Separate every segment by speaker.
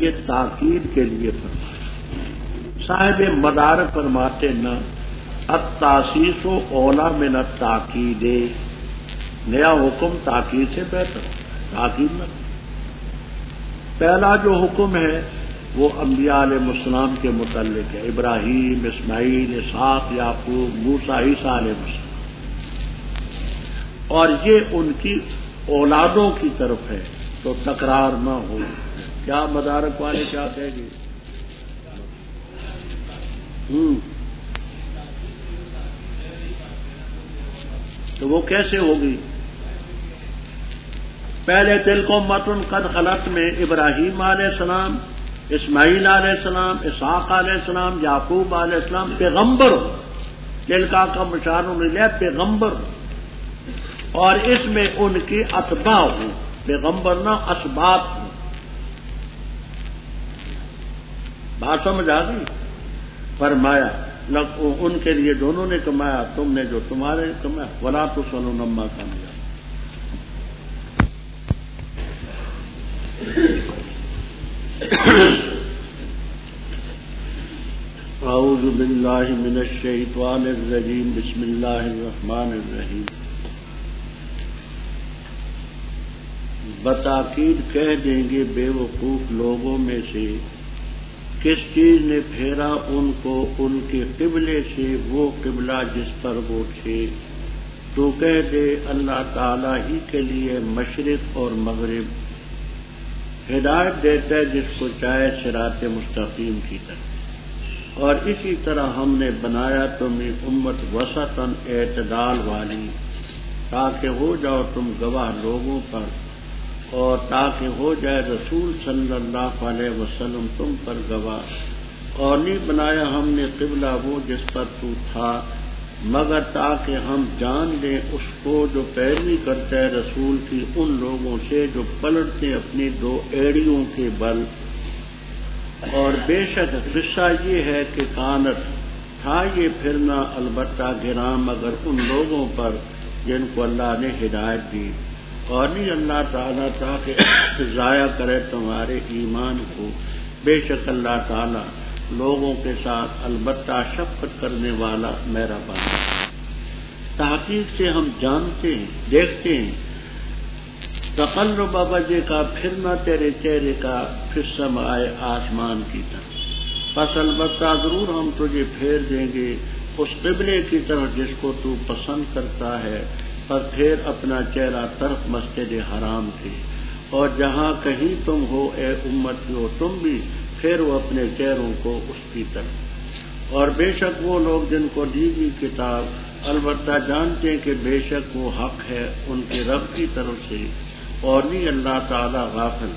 Speaker 1: یہ تاکید کے لیے فرمایا۔ صاحب مدارک فرماتے نا التاسیس اولا من التاکید، نیا حکم تاکید سے بہتر، تاکید نہ۔ پہلا جو حکم ہے وہ انبیاء علیہ السلام کے متعلق ہے، ابراہیم، اسماعیل، اسحاق، یعقوب، موسیٰ، عیسیٰ علیہ السلام، اور یہ ان کی اولادوں کی طرف ہے، تو تکرار نہ ہو۔ کیا مدارک والے کیا کہیں گے؟ تو وہ کیسے ہوگی؟ پہلے تل کو متن قد خلط میں ابراہیم علیہ السلام، اسماعیل علیہ السلام، اسحاق علیہ السلام، یعقوب علیہ السلام پیغمبر ہو، تل کا مشار لے پیغمبر ہو، اور اس میں ان کے اتباع ہوں، پیغمبر نہ اسباط ہوں۔ بات سمجھ آ گئی؟ فرمایا ان کے لیے دونوں نے کمایا، تم نے جو تمہارے کمایا، ولا تسألون عما كانوا يعملون۔ اعوذ باللہ من الشیطان الرجیم، بسم اللہ الرحمن الرحیم۔ بتاکید کہہ دیں گے بے وقوف لوگوں میں سے کس چیز نے پھیرا ان کو ان کے قبلے سے، وہ قبلہ جس پر وہ تھے، تو کہہ دے اللہ تعالیٰ ہی کے لیے مشرق اور مغرب ہدایت دیتا ہے جس کو چاہے صراط مستقیم کی طرف، اور اسی طرح ہم نے بنایا تمہیں امت وسطاً اعتدال والی، تاکہ ہو جاؤ تم گواہ لوگوں پر، اور تاکہ ہو جائے رسول صلی اللہ علیہ وسلم تم پر گواہ، اور نہیں بنایا ہم نے قبلہ وہ جس پر تو تھا، مگر تاکہ ہم جان لیں اس کو جو پیروی کرتا ہے رسول کی ان لوگوں سے جو پلٹتے اپنی دو ایڑیوں کے بل۔ اور بے شک قصہ یہ ہے کہ کانت تھا یہ پھرنا البتہ گراں مگر ان لوگوں پر جن کو اللہ نے ہدایت دی، اور نہیں اللہ تعالیٰ تاکہ ضائع کرے تمہارے ایمان کو، بے شک اللہ تعالیٰ لوگوں کے ساتھ البتہ شفقت کرنے والا مہربان۔ تحقیق سے ہم جانتے ہیں، دیکھتے ہیں تقلب وجہ کا پھرنا تیرے چہرے کا پھر سمائے آسمان کی طرف، پس البتہ ضرور ہم تجھے پھیر دیں گے اس قبلے کی طرف جس کو تو پسند کرتا ہے، پر پھر اپنا چہرہ طرف مسجد حرام کے، اور جہاں کہیں تم ہو اے امت ہو تم بھی پھر وہ اپنے چہروں کو اس کی طرف۔ اور بے شک وہ لوگ جن کو دی گئی کتاب البتہ جانتے ہیں کہ بے شک وہ حق ہے ان کے رب کی طرف سے، اور نہیں اللہ تعالیٰ غافل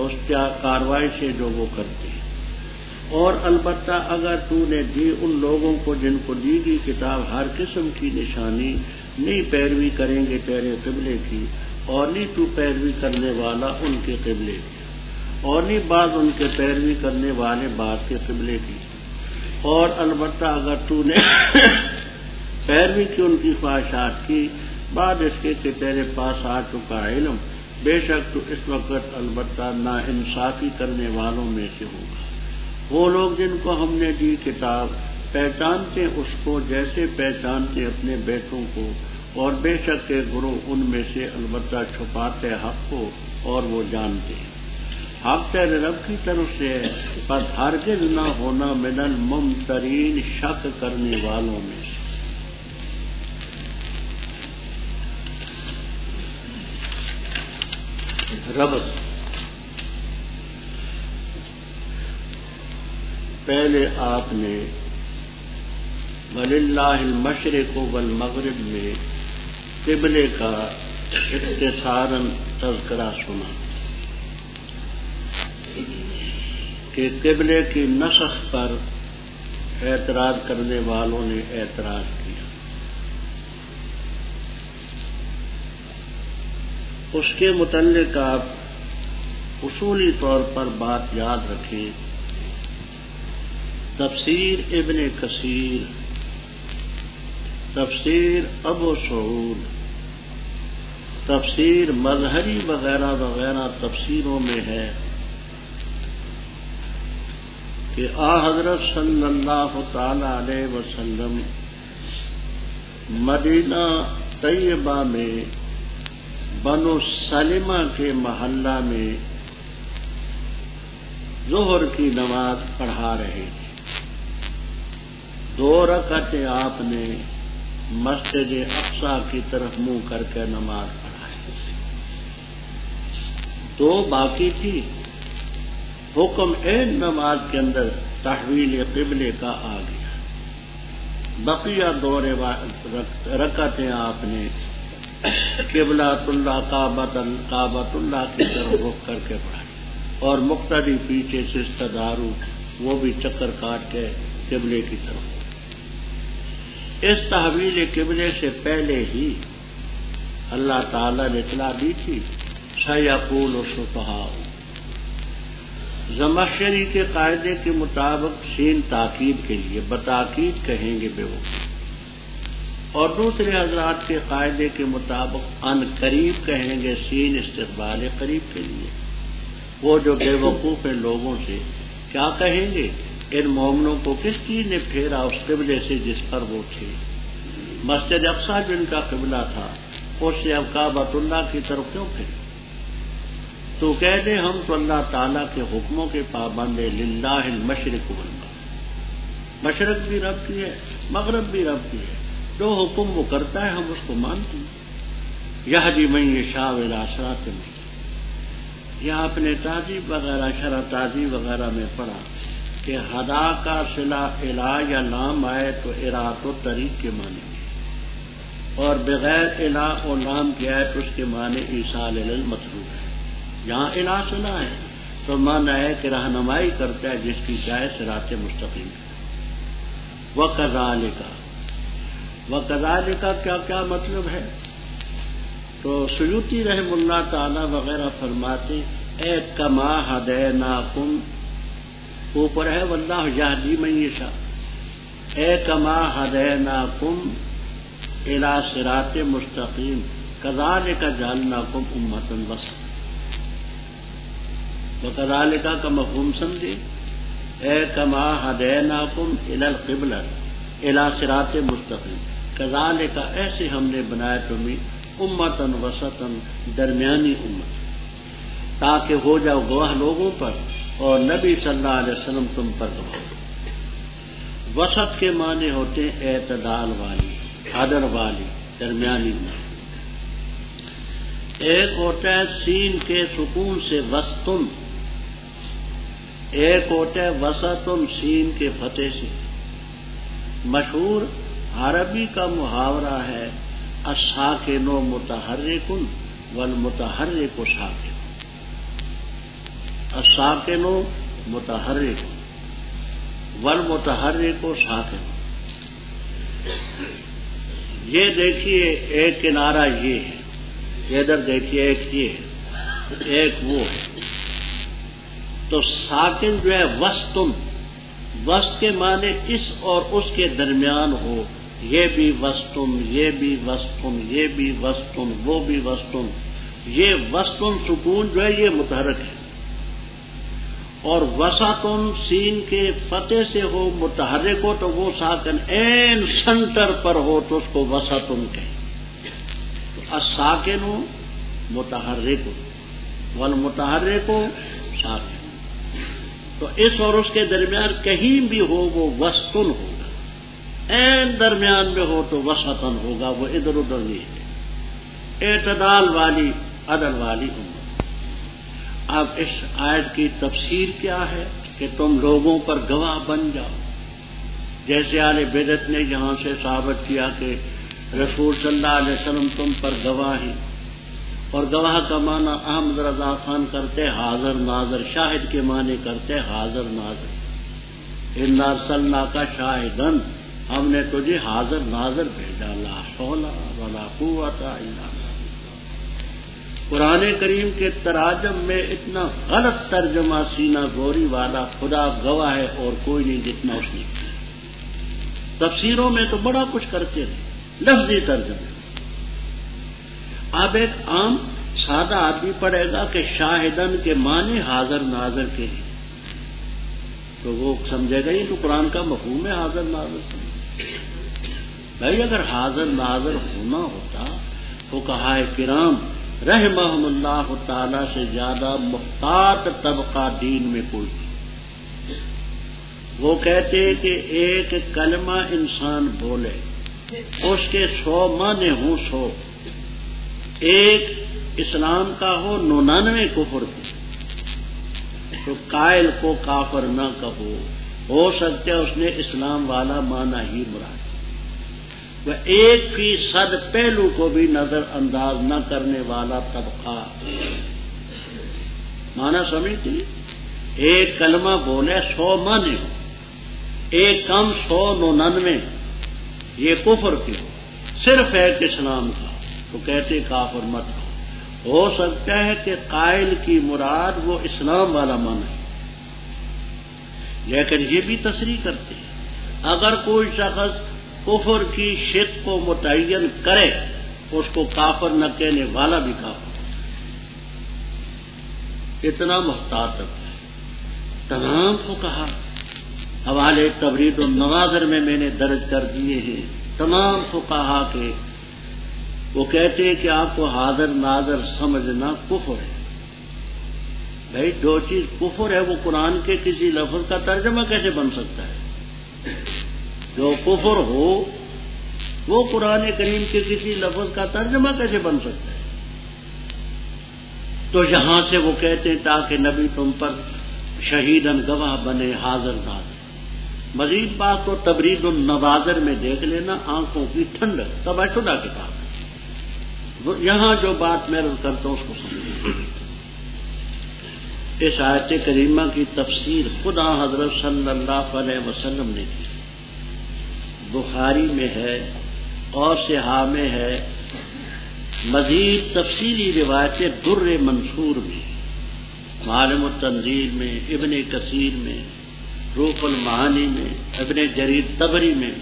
Speaker 1: اس کیا کاروائی سے جو وہ کرتے ہیں۔ اور البتہ اگر تو نے دی ان لوگوں کو جن کو دی گئی کتاب ہر قسم کی نشانی، نہیں پیروی کریں گے تیرے قبلے کی، اور نہیں تو پیروی کرنے والا ان کے قبلے کی، اور نہیں بعض ان کے پیروی کرنے والے بعض کے قبلے کی۔ اور البتہ اگر تو نے پیروی کی ان کی خواہشات کی بعد اس کے کہ تیرے پاس آ چکا علم، بے شک تو اس وقت البتہ ناانصافی کرنے والوں میں سے ہوگا۔ وہ لوگ جن کو ہم نے دی کتاب پہچانتے اس کو جیسے پہچانتے اپنے بیٹوں کو، اور بے شک کے گروہ ان میں سے البتہ چھپاتے حق کو، اور وہ جانتے ہیں حق تیرے رب کی طرف سے ہے، پر ہرگز نہ ہونا من الممترین شک کرنے والوں میں سے۔ ربط پہلے آپ نے وَلِلَّهِ الْمَشْرِقُ وَالْمَغْرِبُ میں قبلے کا اختصاراً تذکرہ سنا کہ قبلے کی نسخ پر اعتراض کرنے والوں نے اعتراض کیا۔ اس کے متعلق آپ اصولی طور پر بات یاد رکھیں، تفسیر ابن کثیر، تفسیر ابو سعود، تفسیر مظہری وغیرہ وغیرہ تفسیروں میں ہے کہ آ حضرت صلی اللہ تعالی علیہ وسلم مدینہ طیبہ میں بنو سلمہ کے محلہ میں ظہر کی نماز پڑھا رہے تھے. 2 رکعتیں آپ نے مسجد اقصی کی طرف منہ کر کے نماز پڑھائی. 2 باقی تھی. حکم عین نماز کے اندر تحویل قبلے کا آ گیا. بقیہ 2 رکعتیں آپ نے قبلۃ اللہ کعبۃ اللہ کی طرف رخ کر کے پڑھائی اور مقتدی پیچھے سے استدارو وہ بھی چکر کاٹ کے قبلے کی طرف. اس تحویل قبلے سے پہلے ہی اللہ تعالی نے اطلاع دی تھی سیقول السفہاء. زمخشری کے قاعدے کے مطابق سین تاکید کے لیے بتاکید کہیں گے بے وقوف، اور دوسرے حضرات کے قاعدے کے مطابق ان قریب کہیں گے سین استقبال قریب کے لیے. وہ جو بے وقوف ہیں لوگوں سے کیا کہیں گے؟ ان مومنوں کو کس چیز نے پھیرا اس قبلے سے جس پر وہ تھے؟ مسجد اقصی جن کا قبلہ تھا اس سے اب کعبۃ اللہ کی طرف کیوں پھرے؟ تو کہہ دیں ہم تو اللہ تعالیٰ کے حکموں کے پابند ہیں. للہ المشرق والمغرب، مشرق بھی رب کی ہے مغرب بھی رب کی ہے. جو حکم وہ کرتا ہے ہم اس کو مانتے ہیں. یہدی من یشاء الی صراط مستقیم. یہ آپ نے تعذیب وغیرہ شرح تعذیب وغیرہ میں پڑھا کہ ہدا کا صلہ الہ یا لام آئے تو ارات و طریق کے معنی میں، اور بغیر الہ و لام کی آئے تو اس کے معنی ایصال المطلوب ہے. جہاں الہ صلہ ہے تو معنی ہے کہ رہنمائی کرتا ہے جس کی چاہے صراط مستقیم. وَكَذَلِكَ کیا کیا مطلب ہے؟ تو سیوطی رحم اللہ تعالی وغیرہ فرماتے اے کما ہدیناکم، اوپر ہے واللہ یہدی من یشاء، اے کما ہدیناکم الی صراط مستقیم کذالک جعلناکم امۃ وسطا. وکذالک کا مفہوم سمجھے، اے کما ہدیناکم الی القبلہ الی صراط مستقیم کذالک ایسے ہم نے بنایا تمہیں امتن وسطن درمیانی امت، تاکہ ہو جاؤ گواہ لوگوں پر اور نبی صلی اللہ علیہ وسلم تم پر گواہ. وسط کے معنی ہوتے ہیں اعتدال والی، عدل والی، درمیانی امت. ایک ہوتا ہے سین کے سکون سے وسطن، ایک ہوتا ہے وسطن سین کے فتح سے. مشہور عربی کا محاورہ ہے الساکن متحرک والمتحرک ساکن. الساکن متحرک والمتحرک ساکن. یہ دیکھیے ایک کنارہ یہ ہے، ادھر دیکھیے ایک یہ ہے، ایک وہ ہے. تو ساکن جو ہے وسطن، وسط کے معنی اس اور اس کے درمیان ہو. یہ بھی وسطن، یہ بھی وسطن، یہ بھی وسطن، وہ بھی وسطن. یہ وسطن سکون جو ہے یہ متحرک ہے، اور وسطن سین کے فتح سے ہو متحرک ہو تو وہ ساکن این سنٹر پر ہو تو اس کو وسطن کہیں. تو الساکن متحرک والمتحرک ساکن. تو اس اور اس کے درمیان کہیں بھی ہو وہ وسطن ہوگا، این درمیان میں ہو تو وسطن ہوگا، وہ ادھر ادھر نہیں ہے. اعتدال والی عدل والی امت. اب اس آیت کی تفسیر کیا ہے کہ تم لوگوں پر گواہ بن جاؤ. جیسے اہل بدعت نے یہاں سے ثابت کیا کہ رسول صلی اللہ علیہ وسلم تم پر گواہ ہیں، اور گواہ کا معنی احمد رضا خان کرتے حاضر ناظر، شاہد کے معنی کرتے حاضر ناظر. انا ارسلناک شاہدن، ہم نے تجھے حاضر ناظر بھیجا. لا حول ولا قوت الا باللہ. قرآن کریم کے تراجم میں اتنا غلط ترجمہ سینہ گوری والا خدا گواہ ہے اور کوئی نہیں جتنا اس نے کیا. تفسیروں میں تو بڑا کچھ کرتے ہیں لفظی ترجمے. اب ایک عام سادہ آدمی پڑھے گا کہ شاہدن کے معنی حاضر ناظر کے ہیں، تو وہ سمجھے گا یہ تو قرآن کا مفہوم ہے حاضر ناظر۔ بھائی اگر حاضر ناظر ہونا ہوتا فقہائے کرام رحمہم اللہ تعالی سے زیادہ محتاط طبقہ دین میں کوئی نہیں۔ وہ کہتے کہ ایک کلمہ انسان بولے اس کے 100 معنی ہوں 100، ایک اسلام کا ہو 99 کفر کے، تو قائل کو کافر نہ کہو، ہو سکتا ہے اس نے اسلام والا معنی ہی مراد، وہ 1% پہلو کو بھی نظر انداز نہ کرنے والا طبقہ۔ معنی سمجھتی؟ ایک کلمہ بولے 100 معنی ہو، ایک کم 199 یہ کفر کے ہو، صرف ایک اسلام کا، تو کہتے کافر مت ہو۔ ہو سکتا ہے کہ قائل کی مراد وہ اسلام والا معنی ہے، لیکن یہ بھی تصریح کرتے ہیں اگر کوئی شخص کفر کی شق کو متعین کرے اس کو کافر نہ کہنے والا بھی کافر ہے۔ اتنا محتاط ہے۔ تمام کو کہا حوالے تبرید النوازر میں نے درج کر دیے ہیں، تمام فقہا کے وہ کہتے ہیں کہ آپ کو حاضر ناظر سمجھنا کفر ہے۔ بھائی دو چیز کفر ہے، وہ قرآن کے کسی لفظ کا ترجمہ کیسے بن سکتا ہے؟ جو کفر ہو وہ قرآن کریم کے کسی لفظ کا ترجمہ کیسے بن سکتا ہے؟ تو یہاں سے وہ کہتے ہیں تاکہ نبی تم پر شہیدن گواہ بنے حاضر ناظر۔ مزید بات کو تبرید النوازر میں دیکھ لینا، آنکھوں کی ٹھنڈک، تباہ شدہ کتاب ہے۔ یہاں جو بات میں عرض کرتا ہوں اس کو سمجھیں۔ اس آیت کریمہ کی تفسیر خدا حضرت صلی اللہ علیہ وسلم نے کی، بخاری میں ہے اور صحاح میں ہے، مزید تفصیلی روایتیں در منصور میں، معالم التنزیل میں، ابن کثیر میں، روح المعانی میں، ابن جریر طبری میں۔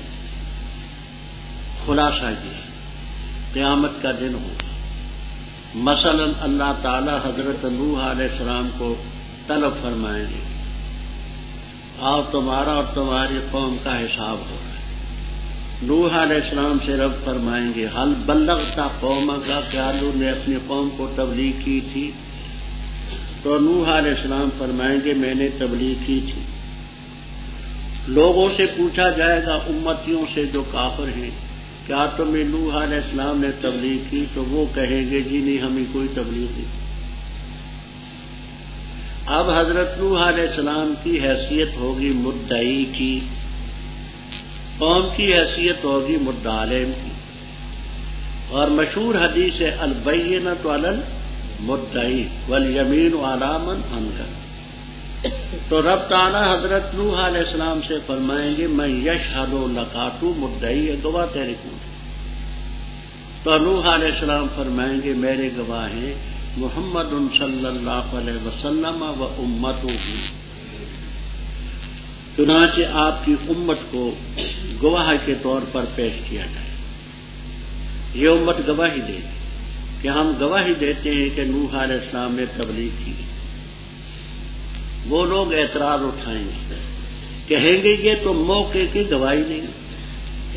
Speaker 1: خلاصہ یہ قیامت کا دن ہوگا، مثلا اللہ تعالی حضرت نوح علیہ السلام کو طلب فرمائیں گے، آؤ تمہارا اور تمہاری قوم کا حساب ہو رہا ہے۔ نوح علیہ السلام سے رب فرمائیں گے حل بلغت قومک کا، کیا لوگ نے اپنی قوم کو تبلیغ کی تھی؟ تو نوح علیہ السلام فرمائیں گے میں نے تبلیغ کی تھی۔ لوگوں سے پوچھا جائے گا امتیوں سے جو کافر ہیں، کیا تمہیں نوح علیہ السلام نے تبلیغ کی؟ تو وہ کہیں گے جی نہیں ہمیں کوئی تبلیغ نہیں۔ اب حضرت نوح علیہ السلام کی حیثیت ہوگی مدعی کی، قوم کی حیثیت ہوگی مدعا علیہ کی، اور مشہور حدیث ہے البینۃ علی المدعی والیمین علی من انکر۔ تو رب تعالی حضرت نوح علیہ السلام سے فرمائیں گے میں یشہد لکاتو مدعی ہے، گواہ تیرے کون؟ تو نوح علیہ السلام فرمائیں گے میرے گواہ ہیں محمد صلی اللہ علیہ وسلم و امتہ، چنانچہ آپ کی امت کو گواہ کے طور پر پیش کیا جائے۔ یہ امت گواہی دے کہ ہم گواہی دیتے ہیں کہ نوح علیہ السلام نے تبلیغ کی۔ وہ لوگ اعتراض اٹھائیں گے، کہیں گے یہ تو موقع کی گواہی نہیں،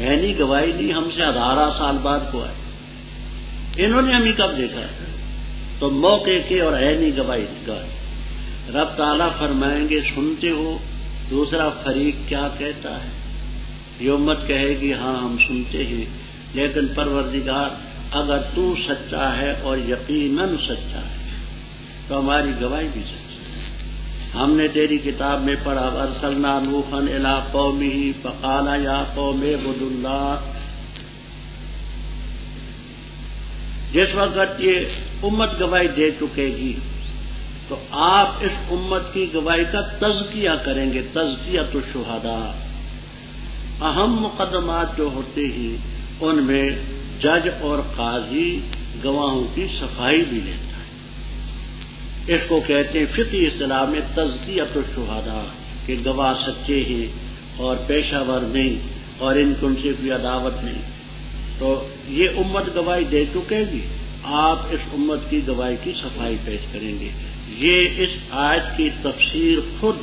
Speaker 1: عینی گواہی نہیں، ہم سے 1000 سال بعد کو آئے، انہوں نے ہمیں کب دیکھا ہے؟ تو موقع کے اور عینی گواہی۔ رب تعالیٰ فرمائیں گے سنتے ہو دوسرا فریق کیا کہتا ہے؟ یہ امت کہے گی ہاں ہم سنتے ہیں، لیکن پروردگار اگر تو سچا ہے اور یقیناً سچا ہے تو ہماری گواہی بھی سچی ہے۔ ہم نے تیری کتاب میں پڑھا ارسلنا نوحا الی قومہ فقال یا قوم اعبدوا اللہ۔ جس وقت یہ امت گواہی دے چکے گی تو آپ اس امت کی گواہی کا تزکیہ کریں گے، تزکیۃ الشہداء۔ اہم مقدمات جو ہوتے ہیں ان میں جج اور قاضی گواہوں کی صفائی بھی لیتا ہے، اس کو کہتے ہیں فقہی اصطلاح میں تزکیۃ الشہداء، کہ گواہ سچے ہیں اور پیشہ ور نہیں اور ان سے کوئی عداوت نہیں۔ تو یہ امت گواہی دے چکے گی، آپ اس امت کی گواہی کی صفائی پیش کریں گے۔ یہ اس آیت کی تفسیر خود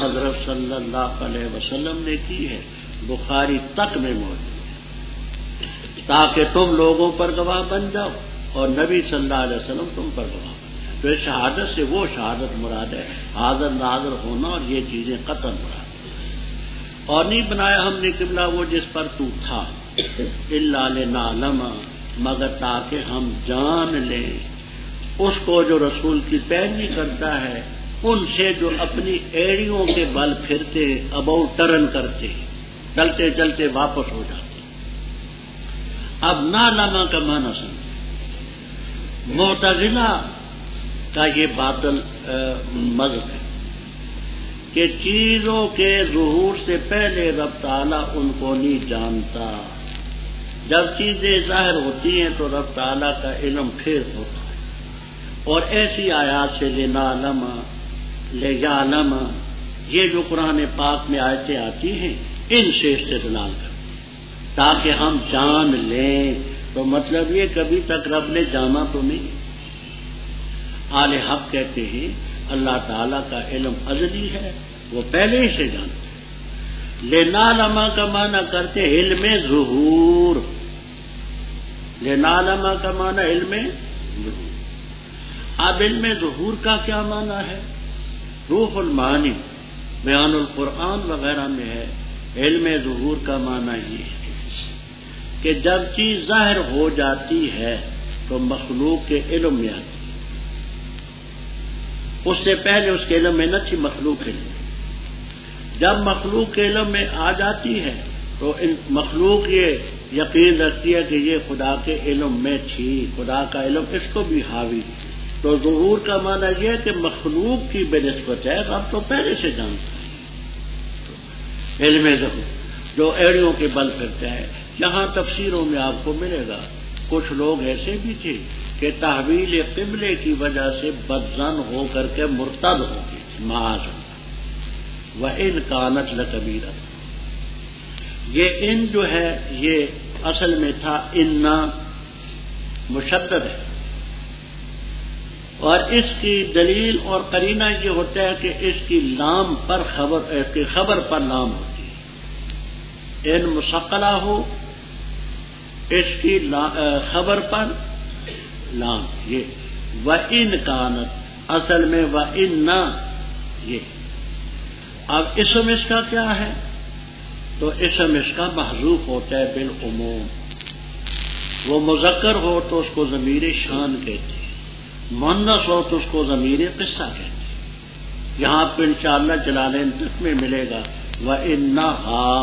Speaker 1: حضرت صلی اللہ علیہ وسلم نے کی ہے، بخاری تک میں موجود ہے، تاکہ تم لوگوں پر گواہ بن جاؤ اور نبی صلی اللہ علیہ وسلم تم پر گواہ بن جاؤ۔ تو اس شہادت سے وہ شہادت مراد ہے، حاضر ناظر ہونا، اور یہ چیزیں قطعاً مراد ہے۔ اور نہیں بنایا ہم نے قبلہ وہ جس پر تو تھا، الا لنعلم، مگر تاکہ ہم جان لیں اس کو جو رسول کی پیروی کرتا ہے ان سے جو اپنی ایڑیوں کے بل پھرتے، ابو ٹرن کرتے، چلتے چلتے واپس ہو جاتے۔ اب نعلم کا معنی سمجھیں، معتزلہ کا یہ باطل مذہب ہے کہ چیزوں کے ظہور سے پہلے رب تعالیٰ ان کو نہیں جانتا، جب چیزیں ظاہر ہوتی ہیں تو رب تعالیٰ کا علم پھر ہوتا ہے۔ اور ایسی آیات سے لنعلم، لیعلم، یہ جو قرآن پاک میں آیتیں آتی ہیں ان سے استدلال کرتے ہیں تاکہ ہم جان لیں۔ تو مطلب یہ کبھی تک رب نے جانا تو نہیں۔ اہل حق کہتے ہیں اللہ تعالیٰ کا علم ازلی ہے، وہ پہلے ہی سے جانتے ہیں۔ لنعلم کا معنی کرتے علم ظہور، لنعلم کا معنی علم ظہور۔ اب علم ظہور کا کیا معنی ہے؟ روح المعانی بیان القرآن وغیرہ میں ہے، علم ظہور کا معنی یہ ہے کہ جب چیز ظاہر ہو جاتی ہے تو مخلوق کے علم میں آتی ہے، اس سے پہلے اس کے علم میں نہ تھی، مخلوق کے علم میں۔ جب مخلوق کے علم میں آ جاتی ہے تو مخلوق یہ یقین رکھتی ہے کہ یہ خدا کے علم میں تھی، خدا کا علم اس کو بھی حاوی۔ تو ظہور کا معنی یہ ہے کہ مخلوق کی بنسبت ہے، رب تو پہلے سے جانتا ہے۔ علم ظہور جو ایڑیوں کے بل پھرتا ہے، یہاں تفسیروں میں آپ کو ملے گا کچھ لوگ ایسے بھی تھے کہ تحویل قبلے کی وجہ سے بدظن ہو کر کے مرتد ہو گئے، معاذ اللہ۔ وَإِنْ كَانَتْ لَكَبِيرَةٌ، یہ ان جو ہے یہ اصل میں تھا انا مشدد ہے، اور اس کی دلیل اور قرینہ یہ ہوتا ہے کہ اس کی لام پر خبر پر لام ہوتی ہے۔ ان مسقلہ ہو، اس کی خبر پر لام، یہ وَإِنْ كَانَتْ اصل میں وَإِنَّا یہ۔ اب اسم اس کا کیا ہے؟ تو اسم اس کا محذوف ہوتا ہے بالعموم۔ وہ مذکر ہو تو اس کو ضمیر شان کہتے ہیں، مؤنث ہو تو اس کو ضمیر قصہ کہتے ہیں۔ یہاں پہ انشاءاللہ جلالین تک میں ملے گا وَإِنَّهَا،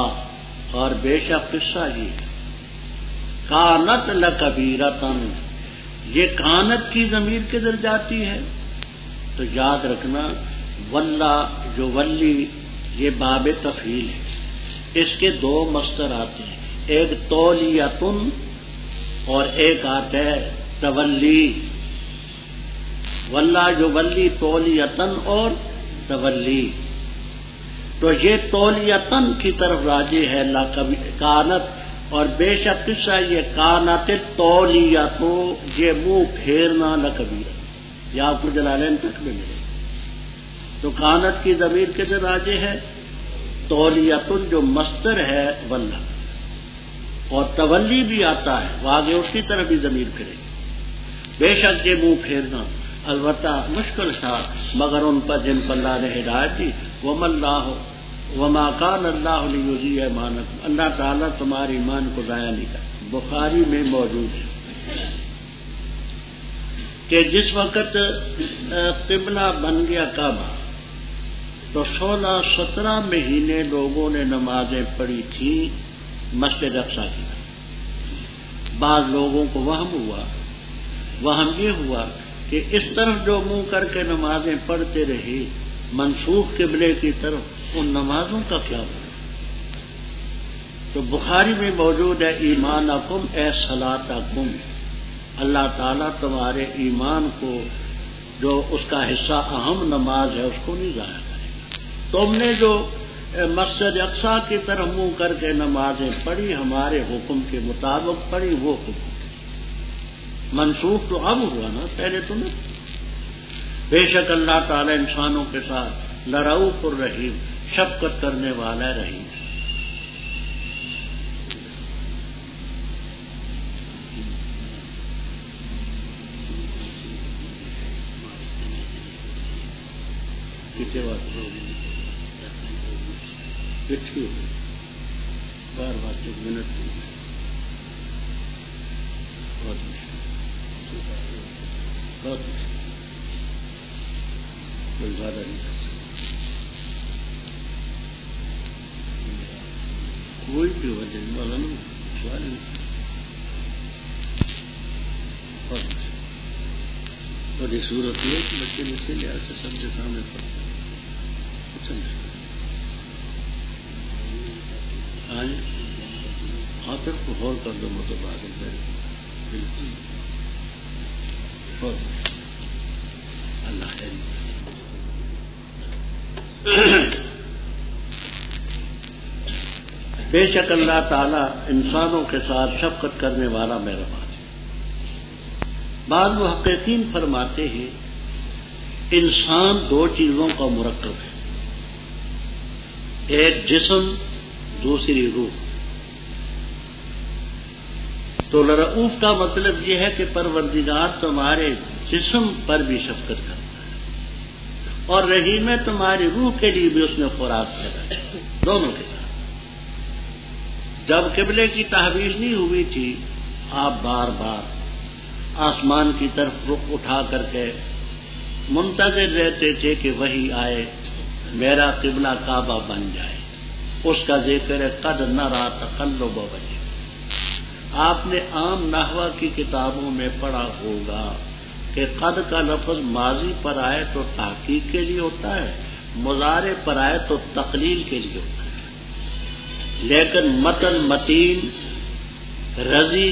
Speaker 1: اور بے شک قصہ ہی کانت لکبیرتن، یہ کانت کی ضمیر کدھر جاتی ہے؟ تو یاد رکھنا واللہ جو ولی یہ باب تفعیل ہے، اس کے دو مصدر آتے ہیں، ایک تولیتن اور ایک آتا ہے تولی۔ واللہ جو ولی تولیتن اور تولی، تو یہ تولیتن کی طرف راجع ہے کانت، اور بے شک قصہ یہ کانت تولیتو، یہ منہ پھیرنا لکبیرہ، یہ آپ کو جلالین تک میں ملے۔ تو کانت کی ضمیر کدھر راجع ہے؟ تولیتن جو مصدر ہے واللہ، اور تولی بھی آتا ہے، وہ آگے اس کی طرف بھی ضمیر پھرے، بے شک یہ منہ پھیرنا۔ البتہ مشکل تھا مگر ان پر جن پر اللہ نے ہدایت دی، وما کان اللہ لیضیع ایمانکم، اللہ تعالیٰ تمہارے ایمان کو ضائع نہیں کرتا۔ بخاری میں موجود ہے کہ جس وقت قبلہ بن گیا کعبہ تو 16-17 مہینے لوگوں نے نمازیں پڑھی تھی مسجد اقصیٰ کی طرف۔ بعض لوگوں کو وہم یہ ہوا کہ اس طرف جو منہ کر کے نمازیں پڑھتے رہے منسوخ قبلے کی طرف، ان نمازوں کا کیا ہوا؟ تو بخاری میں موجود ہے ایمانکم اے صلاتکم، اللہ تعالیٰ تمہارے ایمان کو جو اس کا حصہ اہم نماز ہے اس کو نہیں ضائع کرے گا۔ تم نے جو مسجد اقصیٰ کی طرف منہ کر کے نمازیں پڑھی، ہمارے حکم کے مطابق پڑھی، وہ حکم منسوخ تو اب ہوا نا، پہلے تو نہیں۔ بے شک اللہ تعالیٰ انسانوں کے ساتھ لرؤوف الرحیم، شفقت کرنے والا رحیم۔ کتنے بات کتنی ہو گئی؟ بار بار 1 منٹ ہو گئی، بہت مشکل، بہت مشکل، کوئی زیادہ نہیں کر سکتا، کوئی بھی وجہ والا نہیں سوال نہیں، بہت مشکل۔ اور یہ صورت یہ کہ بچے اسی لحاظ سے سب کے سامنے پڑھتے ہیں، اچھا مشکل۔ ہاں پھر کو غور کر دو متبادل بالکل بہت اللہ خیر۔ بے شک اللہ تعالیٰ انسانوں کے ساتھ شفقت کرنے والا مہربان ہے۔ بعض محققین فرماتے ہیں انسان 2 چیزوں کا مرکب ہے، ایک جسم، دوسری روح۔ تو لرؤوف کا مطلب یہ ہے کہ پروردگار تمہارے جسم پر بھی شفقت کرتا ہے، اور رحیم ہے تمہاری روح کے لیے بھی اس نے خوراک پیدا ہے، دونوں کے ساتھ۔ جب قبلے کی تحویل نہیں ہوئی تھی، آپ بار بار آسمان کی طرف رخ اٹھا کر کے منتظر رہتے تھے کہ وحی آئے، میرا قبلہ کعبہ بن جائے۔ اس کا ذکر ہے قد نرى تقلب وجهك۔ آپ نے عام نحو کی کتابوں میں پڑھا ہوگا کہ قد کا لفظ ماضی پر آئے تو تحقیق کے لیے ہوتا ہے، مضارع پر آئے تو تقلیل کے لیے ہوتا ہے، لیکن متن متین، رضی،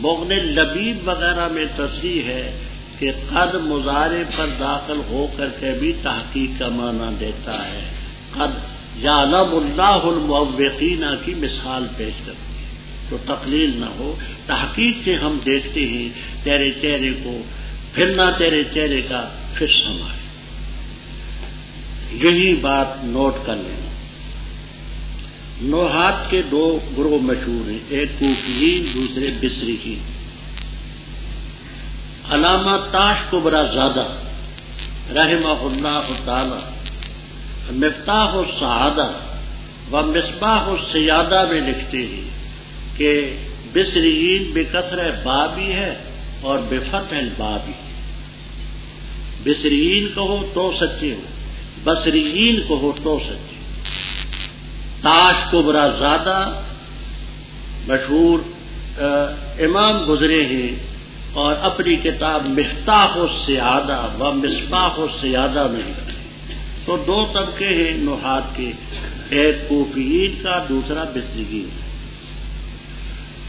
Speaker 1: مغن لبیب وغیرہ میں تصریح ہے کہ قد مضارع پر داخل ہو کر کے بھی تحقیق کا معنی دیتا ہے۔ قد یعلم اللہ الموقین کی مثال پیش کرتی ہے، تو تقلیل نہ ہو، تحقیق سے ہم دیکھتے ہیں تیرے چہرے کو، پھر نہ تیرے چہرے کا پھر سمائے۔ یہی بات نوٹ کر لینا۔ نحات کے 2 گروہ مشہور ہیں، ایک کوفیین، دوسرے بصریین۔ علامہ تاش کبرا زادہ رحمہ اللہ تعالی مفتاح السعادہ و مصباح السیادہ میں لکھتے ہیں کہ بصریین بکسر با بھی ہے اور بفتح البا بھی ہے۔ بصریین کہو تو سچے ہو، بصریین کہو تو سچے۔ تاش کبرا زادہ مشہور امام گزرے ہیں، اور اپنی کتاب مفتاح السعادہ و مصباح السیادہ میں لکھتے ہیں۔ تو 2 طبقے ہیں نحات کے، ایک کوفیین کا، دوسرا بصریین کا۔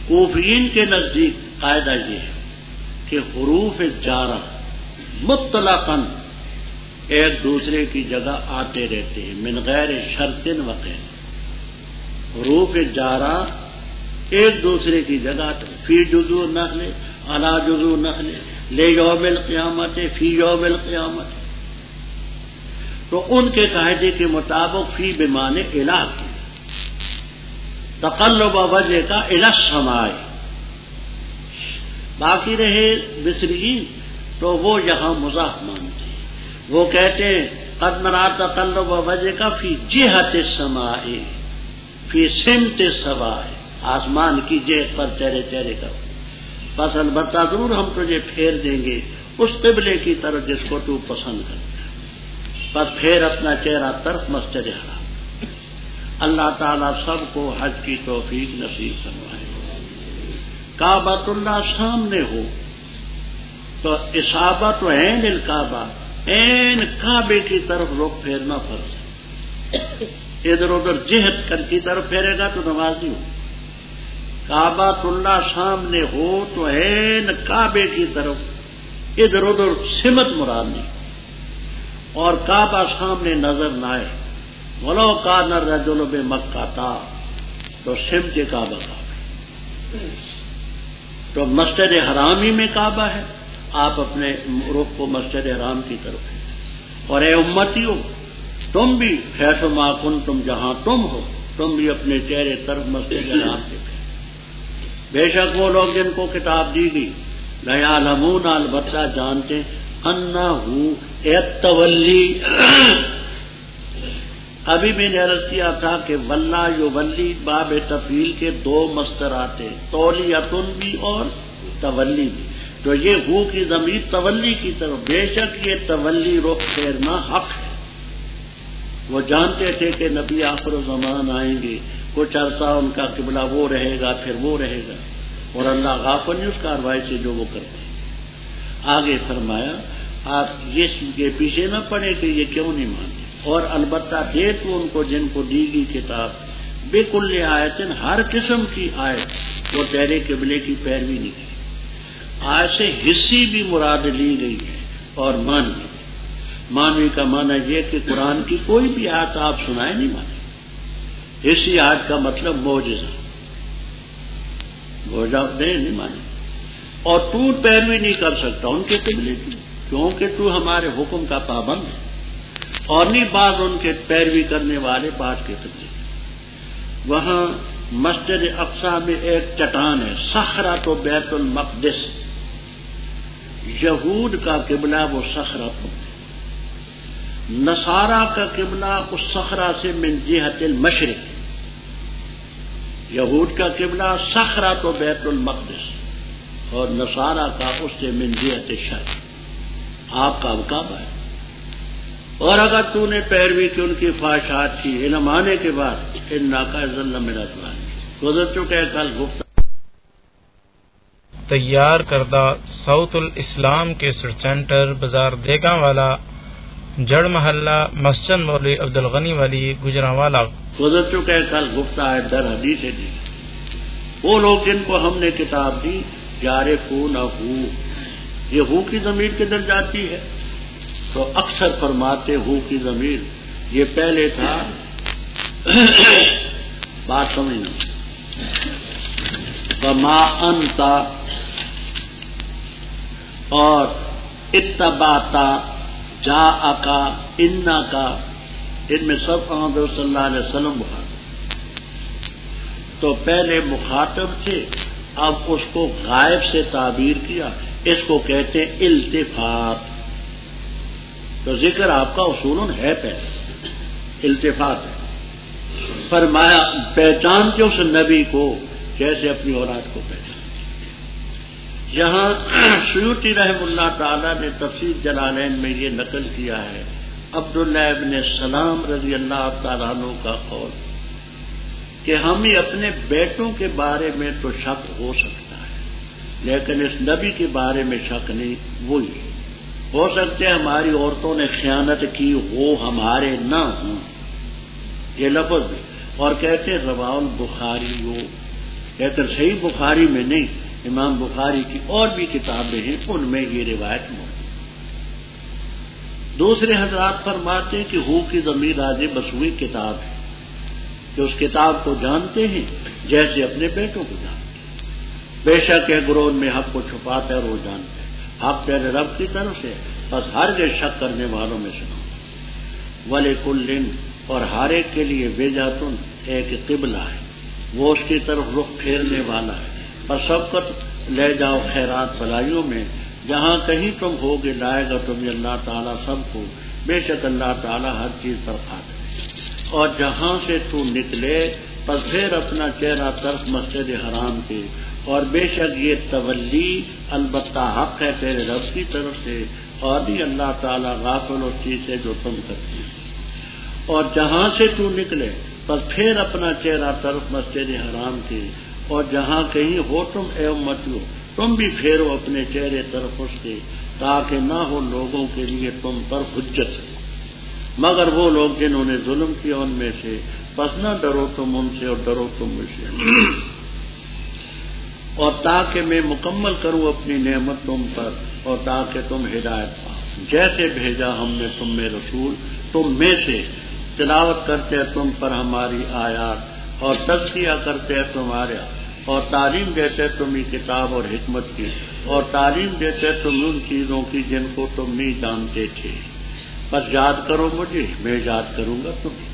Speaker 1: کوفیین کے نزدیک قاعدہ یہ ہے کہ حروف جارہ مطلقاً ایک دوسرے کی جگہ آتے رہتے ہیں، من غیر شرط وقید۔ حروف جارہ ایک دوسرے کی جگہ فی جزو نخل، علی جزو نخل، لے یوم القیامت، فی یوم القیامت۔ تو ان کے قاعدے کے مطابق فی بمانے الہ کی، تقلب وجہ کا الی السماء۔ باقی رہے بصریین تو وہ یہاں مضاف مانتے ہیں، وہ کہتے ہیں قد نرى تقلب وجہ کا فی جہت السماء، فی سمت السماء، آسمان کی جہت پر تیرے چہرے کا۔ بس البتہ ضرور ہم تجھے پھیر دیں گے اس قبلے کی طرف جس کو تو پسند کرتا ہے، بس پھیر اپنا چہرہ طرف مسجد حرام۔ اللہ تعالیٰ سب کو حج کی توفیق نصیب فرمائے۔ کعبۃ اللہ سامنے ہو تو اصابت عین الکعبہ، عین کعبے کی طرف رخ پھیرنا فرض ہے۔ ادھر ادھر جہت کر کی طرف پھیرے گا تو نماز نہیں ہو۔ کعبۃ اللہ سامنے ہو تو عین کعبے کی طرف، ادھر ادھر سمت مراد نہیں، اور کعبہ سامنے نظر نہ آئے۔ ولو کان الرجل بمکہ تھا تو سمت کعبہ کعبہ، تو مسجد حرامی میں کعبہ ہے، آپ اپنے رخ کو مسجد حرام کی طرف ہے۔ اور اے امتیوں، تم بھی حیث ما کنتم جہاں تم ہو تم بھی اپنے چہرے طرف مسجد حرام سے بے شک وہ لوگ جن کو کتاب دی گئی لیعلمون البتہ جانتے انہو التولی ابھی میں نے عرض کیا تھا کہ واللہ یولی باب تفعیل کے دو مصدر آتے تولیتن بھی اور تولی بھی، تو یہ ہو کی ضمیر تولی کی طرف، بے شک یہ تولی رخ پھیرنا حق ہے۔ وہ جانتے تھے کہ نبی آخر الزمان آئیں گے، کچھ عرصہ ان کا قبلہ وہ رہے گا پھر وہ رہے گا، اور اللہ غافل نہیں اس کارروائی سے جو وہ کرتے ہیں۔ آگے فرمایا آپ یہ پیچھے نہ پڑے کہ یہ کیوں نہیں مانتے، اور البتہ دے تو ان کو جن کو دی گئی کتاب بکل آیت ہر قسم کی آیت، وہ تیرے قبلے کی پیروی نہیں کی۔ آیت سے حصی بھی مراد لی گئی ہے اور مانوی۔ مانوی کا معنی یہ کہ قرآن کی کوئی بھی آیت آپ سنائے نہیں مانے، حصی آیت کا مطلب معجزہ نہیں مانے، اور تو پیروی نہیں کر سکتا ان کے قبلے کی، کیونکہ تو ہمارے حکم کا پابند ہے، اور نہیں بعض ان کے پیروی کرنے والے بعض کے قبلے۔ وہاں مسجد اقصی میں ایک چٹان ہے صخرۃ بیت المقدس، یہود کا قبلہ وہ صخرہ ہے، نصارہ کا قبلہ اس صخرہ سے من جہت المشرق، یہود کا قبلہ صخرۃ بیت المقدس اور نصارہ کا اس سے من جہت الشرق، آپ کا کعبہ ہے۔ اور اگر تو نے پیروی کی ان کی خواہشات کی علم آنے کے بعد انکا ذل من الظالمین، گزر چکے کل گفتگو۔
Speaker 2: تیار کردہ صوت الاسلام کے سینٹر بازار دیگاں والا جڑ محلہ مسجد مولوی عبدالغنی والی گجرانوالا۔
Speaker 1: گزر چکے کل گفتہ ہے در حدیث دی، وہ لوگ جن کو ہم نے کتاب دی یعرفونہ، یہ ہو کی ضمیر کدھر جاتی ہے؟ تو اکثر فرماتے ہو کی ضمیر یہ پہلے تھا بات سمجھنا، وما انت اور اتبعتا جاءکا انکا، ان میں سب محمد صلی اللہ علیہ وسلم مخاطب، تو پہلے مخاطب تھے، اب اس کو غائب سے تعبیر کیا، اس کو کہتے ہیں التفات۔ تو ذکر آپ کا اصول ہے پہلے التفات ہے، فرمایا پہچانتے اس نبی کو جیسے اپنی اولاد کو پہچانتے۔ یہاں سیوطی رحم اللہ تعالی نے تفسیر جلالین میں یہ نقل کیا ہے عبداللہ ابن سلام رضی اللہ تعالیٰ عنہ کا قول کہ ہمیں اپنے بیٹوں کے بارے میں تو شک ہو سکتا ہے، لیکن اس نبی کے بارے میں شک نہیں، وہی ہو سکتے ہماری عورتوں نے خیانت کی ہو، ہمارے نہ ہوں، یہ لفظ بھی، اور کہتے رواہ البخاری ہو، لیکن صحیح بخاری میں نہیں، امام بخاری کی اور بھی کتابیں ہیں ان میں یہ روایت موجود۔ دوسرے حضرات فرماتے ہیں کہ ہو کی ضمیر راز بسوئی کتاب ہے، کہ اس کتاب کو جانتے ہیں جیسے اپنے بیٹوں کو جانتے ہیں۔ بے شک ہے گروہ میں حق کو چھپاتا ہے، وہ جانتے ہیں حق تیرے رب کی طرف سے، بس ہرگز شک کرنے والوں میں سے نہ ہو۔ وَلِكُلٍّ اور ہر ایک کے لیے وجہتن ایک قبلہ ہے، وہ اس کی طرف رخ پھیرنے والا ہے، پر سبقت لے جاؤ خیرات بھلائیوں میں، جہاں کہیں تم ہوگے لائے گا تمہیں اللہ تعالیٰ سب کو، بے شک اللہ تعالیٰ ہر چیز پر قادر ہے۔ اور جہاں سے تو نکلے پس پھر اپنا چہرہ طرف مسجد حرام کے، اور بے شک یہ تولی البتہ حق ہے تیرے رب کی طرف سے، اور بھی اللہ تعالیٰ غافل اس چیز سے جو تم کرتے ہیں۔ اور جہاں سے تو نکلے پس پھر اپنا چہرہ طرف مسجد حرام کے، اور جہاں کہیں ہو تم اے امتیو تم بھی پھیرو اپنے چہرے طرف اس کے، تاکہ نہ ہو لوگوں کے لیے تم پر حجت، مگر وہ لوگ جنہوں نے ظلم کیا ان میں سے، پس نہ ڈرو تم ان سے اور ڈرو تم مجھ سے، اور تاکہ میں مکمل کروں اپنی نعمت تم پر، اور تاکہ تم ہدایت پاؤ۔ جیسے بھیجا ہم نے تم میں رسول، تم میں سے تلاوت کرتے ہیں تم پر ہماری آیات، اور تزکیہ کرتے ہیں تمہارے، اور تعلیم دیتے تمہیں کتاب اور حکمت کی، اور تعلیم دیتے تم ان چیزوں کی جن کو تم نہیں جانتے تھے، بس یاد کرو مجھے، میں یاد کروں گا تمہیں،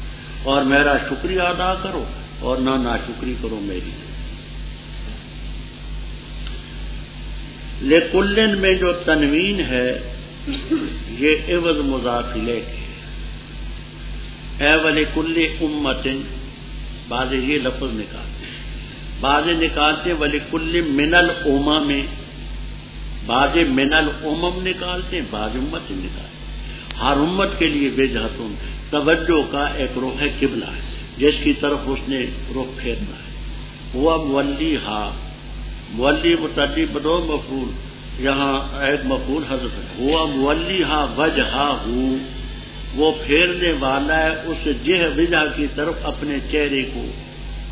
Speaker 1: اور میرا شکریہ ادا کرو اور نہ ناشکری کرو میری۔ لکلن میں جو تنوین ہے یہ عوض مضاف الیہ ہے۔ اے ولکل امت، بعض یہ لفظ نکالتے ہیں، بعض نکالتے ولکل من الامم، بعض من الامم نکالتے ہیں، بعض امت نکالتے ہیں۔ ہر امت کے لیے وجہتن توجہ کا ایک رخ قبلہ ہے جس کی طرف اس نے رخ پھیرنا ہے۔ ہوا مولیھا، مولی متعدی بدو مفعول، یہاں ایک مفعول حذف ہے۔ ہوا مولیھا وجہہ، وہ پھیرنے والا ہے اس وجہ کی طرف اپنے چہرے کو،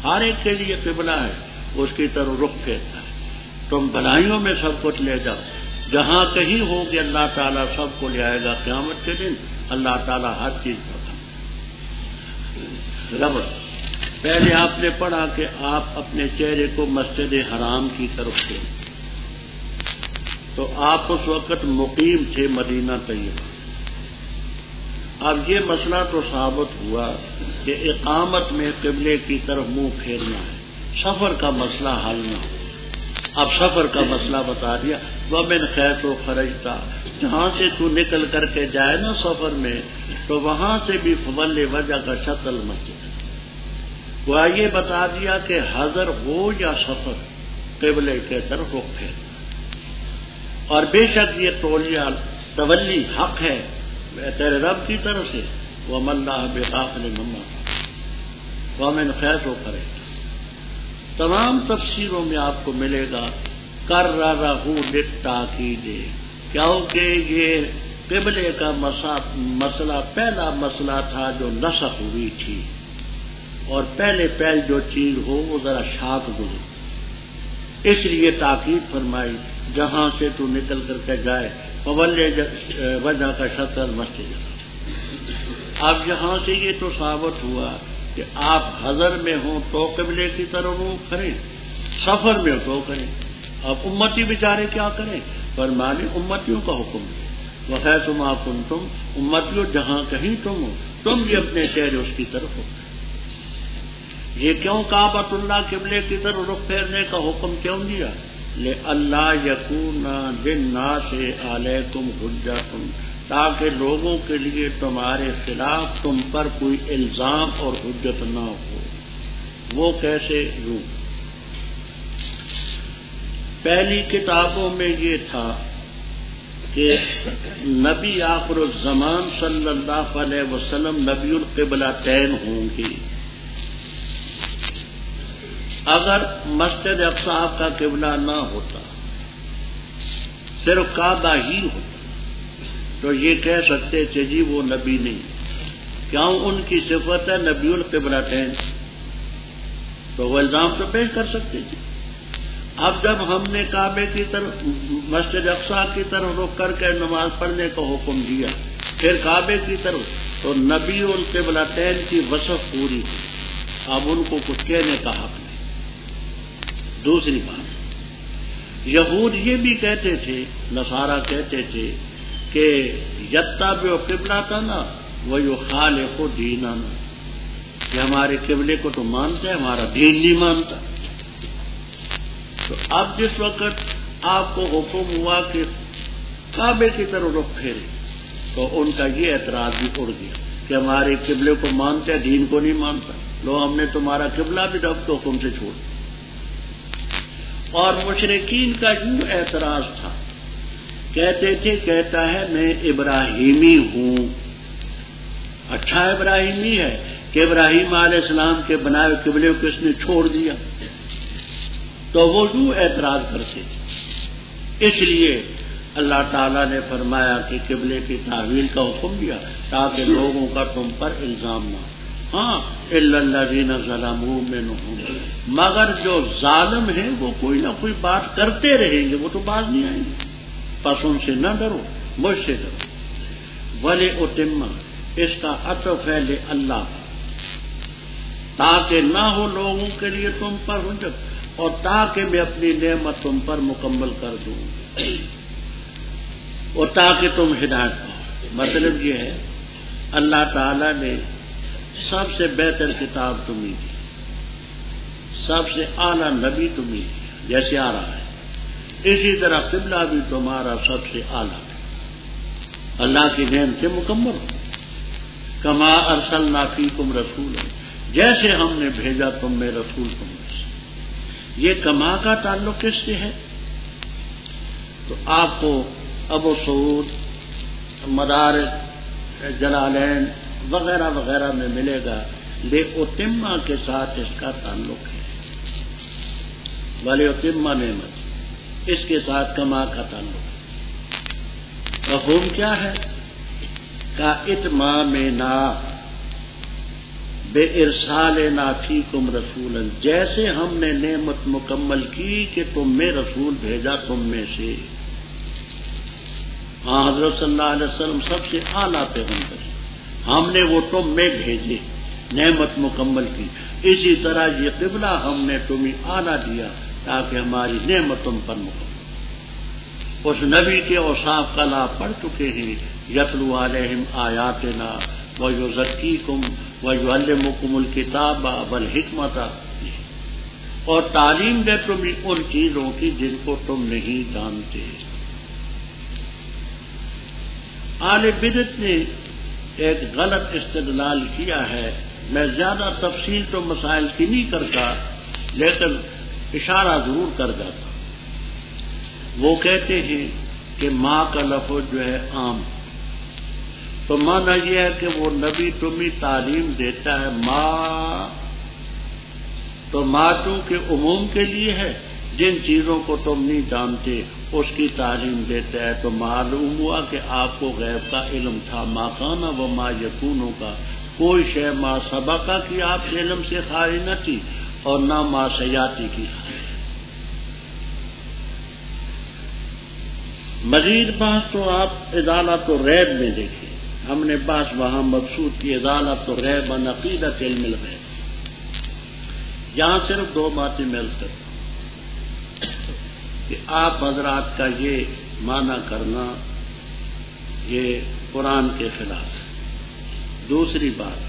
Speaker 1: ہر ایک کے لیے قبلہ ہے، اس کی طرف رخ پھیرتا ہے۔ تم بھلائیوں میں سب کچھ لے جاؤ، جہاں کہیں ہوگے اللہ تعالیٰ سب کو لے آئے گا قیامت کے دن، اللہ تعالیٰ ہر چیز پر ربط۔ پہلے آپ نے پڑھا کہ آپ اپنے چہرے کو مسجد حرام کی طرف سے، تو آپ اس وقت مقیم تھے مدینہ طیبہ۔ اب یہ مسئلہ تو ثابت ہوا کہ اقامت میں قبلے کی طرف منہ پھیرنا ہے، سفر کا مسئلہ حل نہ ہو۔ اب سفر کا مسئلہ بتا دیا، وَمِنْ خَيْثُ خَرَجْتَ، جہاں سے تو نکل کر کے جائے نا سفر میں، تو وہاں سے بھی فولی وجہ کا شطر المسجد۔ وہ یہ بتا دیا کہ حضر ہو یا سفر، قبلے کے طرف رخ پھیرنا، اور بے شک یہ تولی حق ہے تیرے رب کی طرف سے، وَمَا اللَّهُ بِغَافِلٍ عَمَّا تَعْمَلُونَ، وَمِنْ خَيْثُ خَرَجْتَ۔ تمام تفسیروں میں آپ کو ملے گا کررہ للتاکید، کیونکہ یہ قبلے کا مسئلہ پہلا مسئلہ تھا جو نسخ ہوئی تھی، اور پہلے جو چیز ہو وہ ذرا شاک گزرے، اس لیے تاکید فرمائی جہاں سے تو نکل کر کے جائے فولی وجہ کا شطر المسجد۔ اب یہاں سے یہ تو ثابت ہوا کہ آپ حضر میں ہوں تو قبلے کی طرف رخ کریں، سفر میں ہو تو کریں۔ اب امتی بیچارے کیا کریں؟ فرمانے امتیوں کا حکم ہے، وَحَيْثُ مَا كُنتُمْ، امتیوں جہاں کہیں تم ہو، تم بھی اپنے چہرے اس کی طرف ہو۔ یہ کیوں کعبۃ اللہ قبلے کی طرف رخ پھیرنے کا حکم کیوں دیا؟ لِأَلَّا يَكُونَ لِلنَّاسِ عَلَيْكُمْ حُجَّةٌ، تاکہ لوگوں کے لیے تمہارے خلاف تم پر کوئی الزام اور حجت نہ ہو۔ وہ کیسے؟ یوں، پہلی کتابوں میں یہ تھا کہ نبی آخر الزمان صلی اللہ علیہ وسلم نبی القبلتین ہوں گے۔ اگر مسجد اقصی آپ کا قبلہ نہ ہوتا، صرف کعبہ ہی ہوتا، تو یہ کہہ سکتے تھے جی وہ نبی نہیں، کیوں؟ ان کی صفت ہے نبی القبلتین، تو وہ الزام تو پیش کر سکتے تھے۔ اب جب ہم نے کعبے کی طرف، مسجد اقصی کی طرف رخ کر کے نماز پڑھنے کا حکم دیا، پھر کعبے کی طرف، تو نبی القبلتین کی وصف پوری تھی، اب ان کو کچھ کہنے کا حق نہیں۔ دوسری بات، یہود یہ بھی کہتے تھے، نصارہ کہتے تھے کہ یتبع قبلتنا ویخالف دیننا، کہ ہمارے قبلے کو تو مانتے ہیں، ہمارا دین نہیں مانتا۔ تو اب جس وقت آپ کو حکم ہوا کہ کعبے کی طرف رخ پھیرے، تو ان کا یہ اعتراض بھی اڑ گیا کہ ہمارے قبلے کو مانتے ہیں، دین کو نہیں مانتا، لو ہم نے تمہارا قبلہ بھی رب کے حکم سے چھوڑ دیا۔ اور مشرکین کا یوں اعتراض تھا، کہتے تھے، کہتا ہے میں ابراہیمی ہوں۔ اچھا ابراہیمی ہے کہ ابراہیم علیہ السلام کے بنائے ہوئے قبلے کو اس نے چھوڑ دیا، تو وہ یوں اعتراض کرتے تھے۔ اس لیے اللہ تعالیٰ نے فرمایا کہ قبلے کی تحویل کا حکم دیا تاکہ لوگوں کا تم پر الزام نہ ہو۔ ہاں، الا الذین ظلموا منہم، مگر جو ظالم ہیں وہ کوئی نہ کوئی بات کرتے رہیں گے، وہ تو باز نہیں آئیں گے، پس ان سے نہ ڈرو، مجھ سے ڈرو۔ وَلِأُتِمَّ، اس کا عطف ہے اللہ، تاکہ نہ ہو لوگوں کے لیے تم پر حجت، اور تاکہ میں اپنی نعمت تم پر مکمل کر دوں، اور تاکہ تم ہدایت پاؤ۔ مطلب یہ ہے اللہ تعالی نے سب سے بہتر کتاب تمہیں دی، سب سے اعلیٰ نبی تمہیں دی، جیسے آ رہا ہے اسی طرح قبلہ بھی تمہارا سب سے اعلیٰ ہے، اللہ کی نعمت سے مکمل ہو۔ کما ارسلنا فیکم رسولا، جیسے ہم نے بھیجا تم میں رسول تم میں سے۔ یہ کما کا تعلق کس سے ہے؟ تو آپ کو ابو سعود، مدارک، جلالین وغیرہ وغیرہ میں ملے گا، لے اتمہ کے ساتھ اس کا تعلق ہے، ولی اتمہ نعمت اس کے ساتھ کما کا تعلق ہے۔ مفہوم کیا ہے؟ کا اتمامنا بے ارسالنا فیکم رسولا، جیسے ہم نے نعمت مکمل کی کہ تم میں رسول بھیجا تم میں سے۔ ہاں حضرت صلی اللہ علیہ وسلم سب سے اعلیٰ پیغمبر، ہم نے وہ تم میں بھیجے، نعمت مکمل کی۔ اسی طرح یہ قبلہ ہم نے تمہیں اعلیٰ دیا تاکہ ہماری نعمت تم پر مکمل۔ اس نبی کے اوصاف کا لا پڑھ چکے ہیں، یتلو علیہم آیاتنا ویزکیکم ویعلمکم الکتاب والحکمۃ، اور تعلیم دے تمہیں ان چیزوں کی جن کو تم نہیں جانتے۔ اہل بدعت نے ایک غلط استدلال کیا ہے، میں زیادہ تفصیل تو مسائل کی نہیں کرتا لیکن اشارہ ضرور کر جاتا۔ وہ کہتے ہیں کہ ماں کا لفظ جو ہے عام، تو مانا یہ ہے کہ وہ نبی تمہیں تعلیم دیتا ہے، ماں تو ماں چونکہ عموم کے لیے ہے، جن چیزوں کو تم نہیں جانتے اس کی تعلیم دیتا ہے، تو معلوم ہوا کہ آپ کو غیب کا علم تھا، ما کان و ما یکون کا، کوئی شے ما سبقہ کی آپ کے علم سے خالی نہ تھی اور نہ ما سیاتی کی خالی۔ مزید بحث تو آپ ازالۃ الریب میں دیکھیں، ہم نے بحث وہاں مقصود کی ازالۃ الریب عن عقیدۃ علم الغیب۔ یہاں صرف دو باتیں میں عرض کرتا ہوں کہ آپ حضرات کا یہ معنی کرنا یہ قرآن کے خلاف ہے، دوسری بات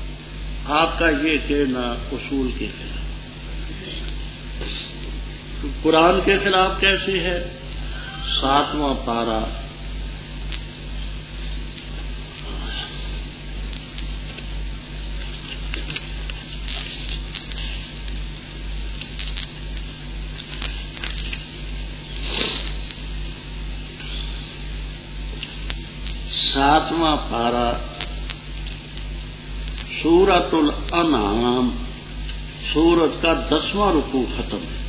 Speaker 1: آپ کا یہ کہنا اصول کے خلاف۔ قرآن کے خلاف کیسے ہے؟ 7واں پارہ سورۃ الانعام، سورت کا 10واں رکوع ختم ہے،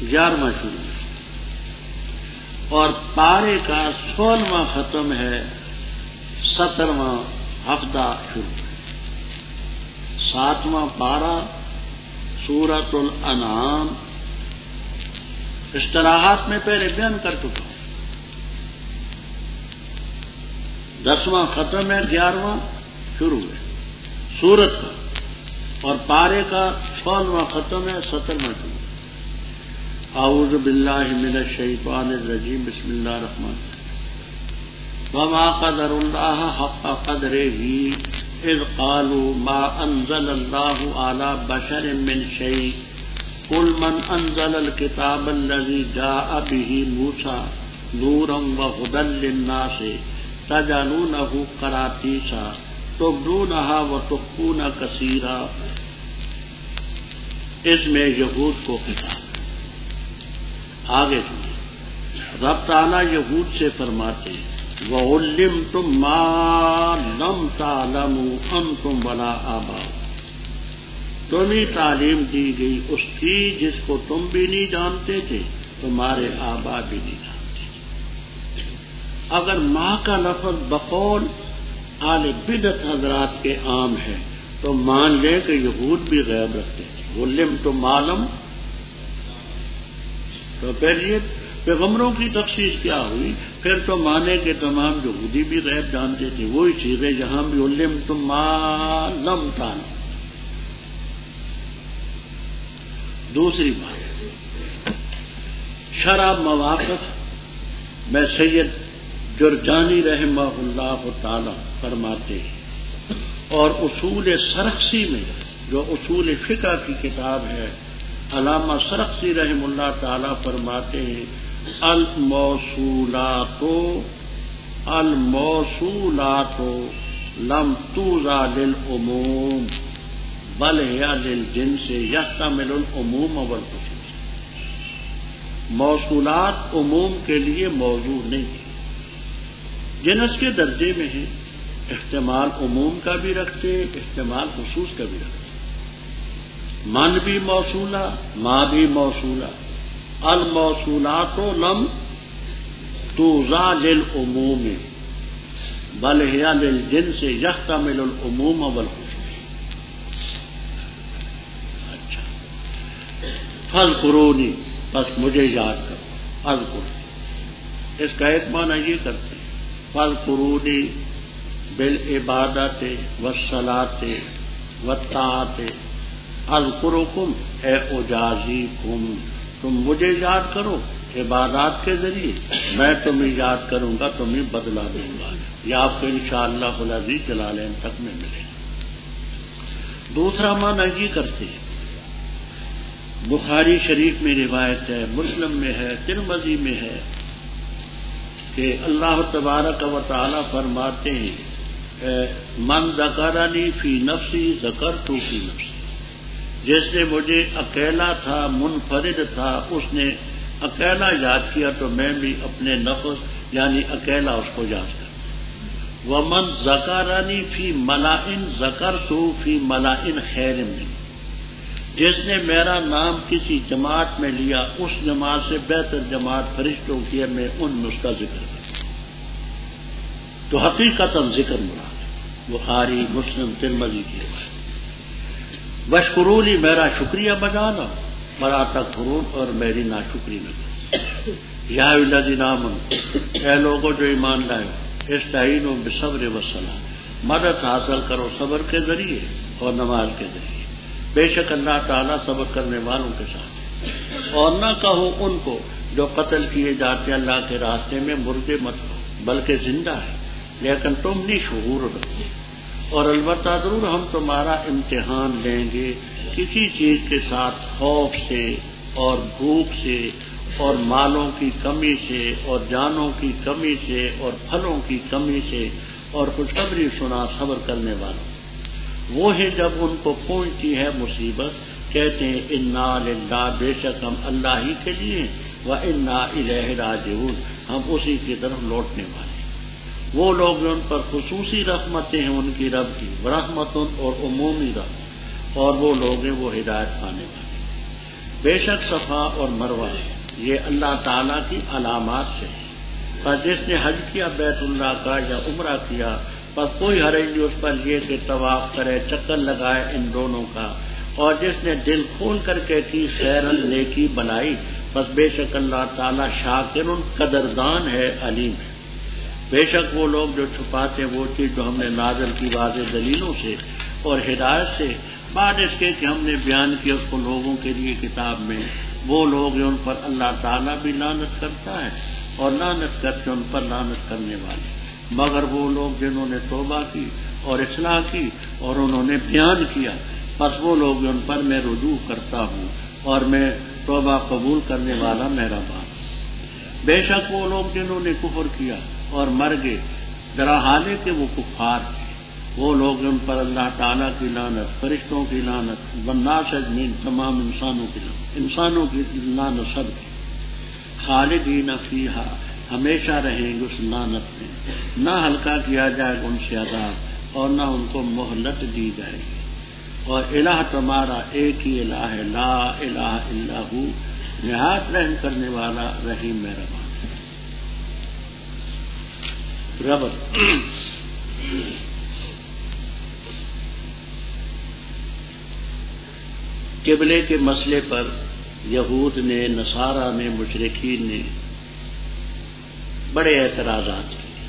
Speaker 1: 11واں شروع ہے، اور پارے کا 16واں ختم ہے، 17واں ہفتہ شروع ہے۔ 7واں پارہ سورۃ الانعام، اصطلاحات میں پہلے بیان کر چکا ہوں، 10واں ختم ہے، 11واں شروع ہے سورت کا، اور پارے کا 16واں ختم ہے، 17واں شروع ہے۔ اعوذ باللہ من الشیطان الرجیم، بسم اللہ الرحمن الرحیم۔ وما قدر اللہ حق قدرہ اذ قالوا ما انزل اللہ علی بشر من شیء قل من انزل الکتاب الذی جاء به موسیٰ نورا وہدی للناس تجعلونہ قراطیسا تبدونہا وتخفون کثیرا۔ اس میں یہود کو خطاب، آگے سنیں، رب تعالیٰ یہود سے فرماتے ہیں وَعُلِّمْتُمْ مَا لَمْ تَعْلَمُوا أَنْتُمْ وَلَا آبَاؤُكُمْ، تمہیں تعلیم دی گئی اس کی جس کو تم بھی نہیں جانتے تھے، تمہارے آبا بھی نہیں جانتے تھے۔ اگر ماں کا لفظ بقول اہل بدعت حضرات کے عام ہے تو مان لیں کہ یہود بھی غیب رکھتے تھے، وَعُلِّمْتُمْ مَا لَمْ، تو پھر یہ پیغمبروں کی تخصیص کیا ہوئی؟ پھر تو مانے کہ تمام یہودی بھی غیب جانتے تھے، وہی چیز ہے جہاں بھی علمتم ما لم تعلموا۔ دوسری بات، شرع مواقف میں سید جرجانی رحمہ اللہ تعالی فرماتے ہیں، اور اصول سرخسی میں جو اصول فقہ کی کتاب ہے، علامہ سرخسی رحمہ اللہ تعالی فرماتے ہیں الموصولات لم توضع للعموم بل هي للجنس يحتمل العموم والخصوص۔ موصولات عموم کے لیے موضوع نہیں ہے، جنس کے درجے میں ہیں، احتمال عموم کا بھی رکھتے، احتمال خصوص کا بھی رکھتے، من بھی موصولہ، ما بھی موصولہ۔ الموصولات لم توضع للعموم بل هي للجنس يحتمل العموم والخصوص۔ اچھا، فاذکرونی، بس مجھے یاد کرو، اذکر، اس کا ایک معنی یہ کرتے ہیں فاذکرونی بالعبادت والصلاۃ والطاعت اذکرکم اے اجازیکم، تم مجھے یاد کرو عبادات کے ذریعے، میں تمہیں یاد کروں گا، تمہیں بدلہ دوں گا، یہ آپ کو انشاءاللہ العزیز جلالین تک میں ملے گا۔ دوسرا معنی یہ کرتے ہیں، بخاری شریف میں روایت ہے، مسلم میں ہے، ترمذی میں ہے کہ اللہ تبارک و تعالی فرماتے ہیں من ذکرنی فی نفسی ذکرتہ فی نفسی، جس نے مجھے اکیلا تھا، منفرد تھا، اس نے اکیلا یاد کیا تو میں بھی اپنے نفس یعنی اکیلا اس کو یاد کرتا۔ ومن ذکرنی فی ملائن ذکرتہ فی ملائن خیر منہ، جس نے میرا نام کسی جماعت میں لیا، اس جماعت سے بہتر جماعت فرشتوں کی ہے، میں ان میں اس کا ذکر کرتا۔ تو حقیقتاً ذکر مراد ہے، بخاری مسلم ترمذی کی روایت۔ واشکرونی، میرا شکریہ بجانا، ولا تکفرون، اور میری ناشکری نہ کرو۔ یا ایھا الذین آمنوا، اے لوگوں جو ایمان لائے، استعینوا بالصبر والصلاۃ، مدد حاصل کرو صبر کے ذریعے اور نماز کے ذریعے، بے شک اللہ تعالیٰ صبر کرنے والوں کے ساتھ ہے۔ اور نہ کہو ان کو جو قتل کیے جاتے ہیں اللہ کے راستے میں، مردے مت کہو بلکہ زندہ ہے، لیکن تم نہیں شعور رکھو، اور البتہ ضرور ہم تمہارا امتحان لیں گے کسی چیز کے ساتھ، خوف سے اور بھوک سے اور مالوں کی کمی سے اور جانوں کی کمی سے اور پھلوں کی کمی سے، اور خوشخبری سنا صبر کرنے والوں۔ وہ ہے جب ان کو پہنچتی ہے مصیبت، کہتے ہیں انا للہ، بے شک ہم اللہ ہی کے لیے، وانا الیہ راجعون، ہم اسی کی طرف لوٹنے والے۔ وہ لوگ جو ان پر خصوصی رحمتیں ہیں ان کی رب کی، رحمتوں اور عمومی رحمت، اور وہ لوگ ہیں وہ ہدایت پانے والے۔ بے شک صفا اور مروہ یہ اللہ تعالیٰ کی علامات سے ہے، پر جس نے حج کیا بیت اللہ کا یا عمرہ کیا، بس کوئی حرج نہیں اس پر یہ کہ طواف کرے، چکر لگائے ان دونوں کا، اور جس نے دل کھول کر کے کی خیرن نیکی بنائی، بس بے شک اللہ تعالیٰ شاکر قدردان ہے، علیم ہے۔ بے شک وہ لوگ جو چھپاتے ہیں وہ چیز جو ہم نے نازل کی واضح دلیلوں سے اور ہدایت سے، بعد اس کے کہ ہم نے بیان کیا اس کو لوگوں کے لیے کتاب میں، وہ لوگ ان پر اللہ تعالیٰ بھی لعنت کرتا ہے اور لعنت کر کے ان پر لعنت کرنے والے، مگر وہ لوگ جنہوں نے توبہ کی اور اصلاح کی اور انہوں نے بیان کیا، بس وہ لوگ ان پر میں رجوع کرتا ہوں اور میں توبہ قبول کرنے والا مہربان۔ بے شک وہ لوگ جنہوں نے کفر کیا اور مر گئے درا حالے کہ وہ کفار تھے، وہ لوگ ان پر اللہ تعالیٰ کی لعنت، فرشتوں کی لعنت، والناس اجمعین، تمام انسانوں کی لعنت، انسانوں کی لعنت سب کی، خالدین فیہا، ہمیشہ رہیں گے اس لعنت میں، نہ ہلکا کیا جائے گا ان سے عذاب اور نہ ان کو مہلت دی جائے گی۔ اور الہ تمہارا ایک ہی الہ ہے، لا الہ الا ہو، نہایت رحم کرنے والا رحیم مہربان۔ ربط قبلے کے مسئلے پر یہود نے، نصارہ نے، مشرکین نے بڑے اعتراضات کیے،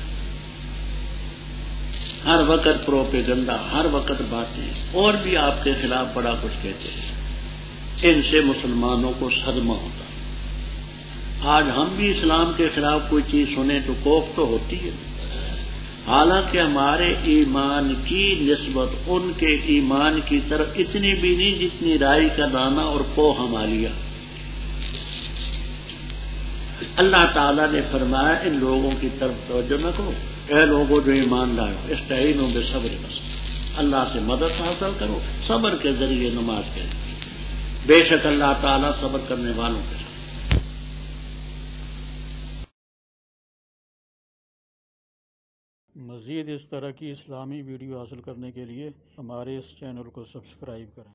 Speaker 1: ہر وقت پروپیگنڈا، ہر وقت باتیں، اور بھی آپ کے خلاف بڑا کچھ کہتے ہیں، ان سے مسلمانوں کو صدمہ ہوتا۔ آج ہم بھی اسلام کے خلاف کوئی چیز سنیں تو خوف تو ہوتی ہے، حالانکہ ہمارے ایمان کی نسبت ان کے ایمان کی طرف اتنی بھی نہیں جتنی رائی کا دانہ اور پوہ ہمالیہ۔ اللہ تعالیٰ نے فرمایا ان لوگوں کی طرف توجہ نہ کرو، اے لوگوں جو ایمان لائے ہو، استعینوا بالصبر والصلاۃ، اللہ سے مدد حاصل کرو صبر کے ذریعے نماز کے ذریعے، بے شک اللہ تعالیٰ صبر کرنے والوں کے ساتھ۔
Speaker 3: مزید اس طرح کی اسلامی ویڈیو حاصل کرنے کے لیے ہمارے اس چینل کو سبسکرائب کریں۔